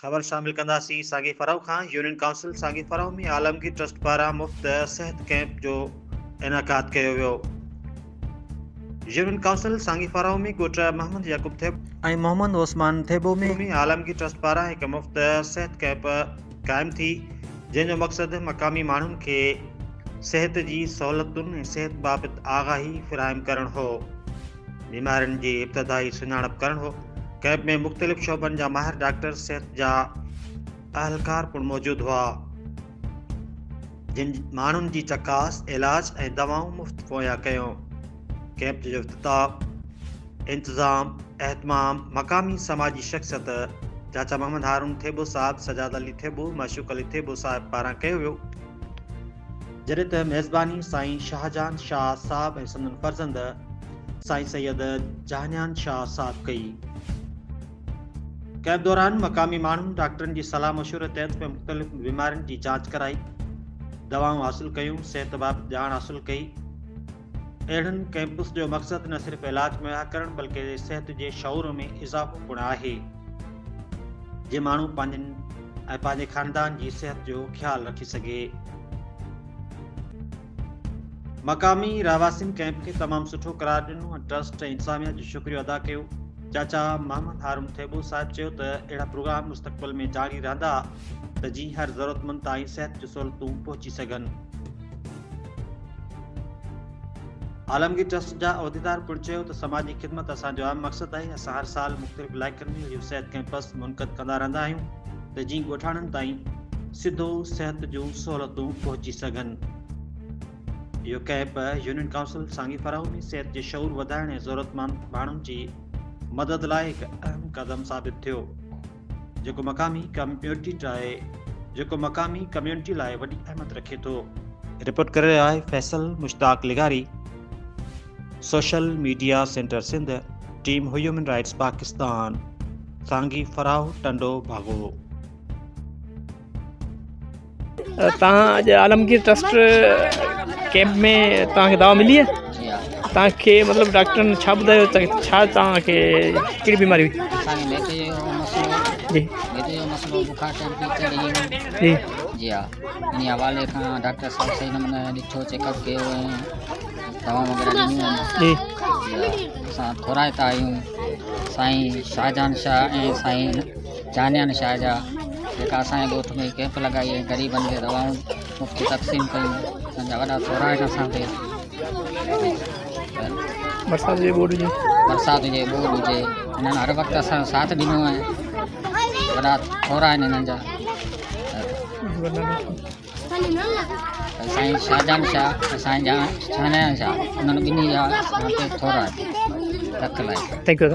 ख़बर शामिल कंदासीं साॻे फ़राव खां। यूनियन काउंसिल साॻे फ़राव में आलमगीर ट्रस्ट पारां मुफ़्त सिहत कैंप जो इनाक़ाद कयो वियो। यूनियन काउंसिल साॻे फ़राव में ॻोठ मोहम्मद याकूब थेबो ऐं मोहम्मद ओस्मान थेबो में आलमगीर ट्रस्ट पारां हिकु मुफ़्त सिहत कैंप क़ाइमु थी, जंहिंजो मक़सदु मक़ामी माण्हुनि खे सिहत जी सहूलियतुनि ऐं सिहत बाबति आगाही फ़राहम करणु हो। बीमारियुनि जी इब्तिदाई सुञाणप करणु हो। कैंप में मुख़्तलिफ़ शोबनि जा माहिर डॉक्टर, सिहत जा अहलकार पिणु मौजूदु हुआ, जिन माण्हुनि जी चकास, इलाज ऐं दवाऊं मुफ़्त मुहैया कयूं। कैंप जो इफ़्तिताह इंतज़ाम एहतमाम मक़ामी समाजी शख़्सियत चाचा मोहम्मद हारून थेबो साहब, सजाद अली थेबो, मशूक अली थेबो साहिब पारां कयो वियो, जॾहिं त मेज़बानी साईं शाहजहान शाह साहब ऐं संदन फर्ज़ंद साईं सैयद जहानियान शाह साहब कई। कैंप दौरान मक़ामी माण्हुनि डॉक्टरनि जी सलाह मशवरे तहत में मुख़्तलिफ़ बीमारियुनि जी जांच कराई, दवाऊं हासिलु कयूं, सिहत बाबति ॼाण हासिलु कई। अहिड़नि कैंपस जो मक़सदु न सिर्फ़ु इलाज मुहैया करणु बल्कि सिहत जे शऊर में इज़ाफ़ो पिणु आहे, जे माण्हू पंहिंजनि ऐं पंहिंजे ख़ानदान जी सिहत जो ख़्यालु रखी सघे। मक़ामी रहवासियुनि कैंप खे तमामु सुठो करार ॾिनो ऐं ट्रस्ट ऐं इंतज़ामिया जो शुक्रियो अदा कयो। चाचा मोहम्मद हारून थेबो साहिब चयो त अहिड़ा प्रोग्राम मुस्तक़बिल में जारी रहंदा त जीअं हर ज़रूरतमंद ताईं सिहत जूं सहूलियतूं पहुची सघनि। आलमगीर ट्रस्ट जा उहिदेदार पिणु चयो त समाजी ख़िदमत असांजो अहम मक़सदु आहे। असां हर साल मुख़्तलिफ़ इलाइक़नि में इहो सिहत कैंपस मुनक़िद कंदा रहंदा आहियूं त जीअं ॻोठाणनि ताईं सिधो सिहत जूं सहूलियतूं पहुची सघनि। इहो कैंप यूनियन काउंसिल साॻी फ़राव में सिहत जे शऊर वधाइण ऐं ज़रूरतमंद माण्हुनि जी मदद लाइ हिकु अहम क़दम साबित थियो, जेको मक़ामी कम्यूनिटी लाइ वॾी अहमियत रखे थो। रिपोर्ट करे रहियो आहे फैसल मुश्ताक लिगारी, social media centre Sindh, team human rights Pakistan, सांगी फ़राव, टंडो भागो। तव्हां अॼु आलमगीर ट्रस्ट कैंप में तव्हांखे दवा मिली आहे? तव्हांखे मतिलबु डॉक्टरनि छा ॿुधायो त छा तव्हांखे कहिड़ी बीमारी हुई? जी जी हा, इन हवाले खां डॉक्टर साहब सही नमूने ॾिठो, चेकअप कयो ऐं दवाऊं वग़ैरह ॾिनियूं आहिनि। जी असां थोराइता आहियूं साईं शाहजहान शाह ऐं साईं जहानियान शाह जा, जेका असांजे ॻोठ में कैंप लॻाई ऐं ग़रीबनि खे दवाऊं मुफ़्त तक़सीम कयूं। असांजा वॾा थोरा आहिनि असांखे। बरसाति जे बोर्ड हुजे हिननि हर वक़्तु असां साथ ॾिनो आहे। वॾा थोरा आहिनि हिननि जा। साईं शाहजहान शाह, साईं जहानियान शाह, उन्हनि ॿिन्ही जा असांखे थोरा आहिनि रख लाइ। Thank U.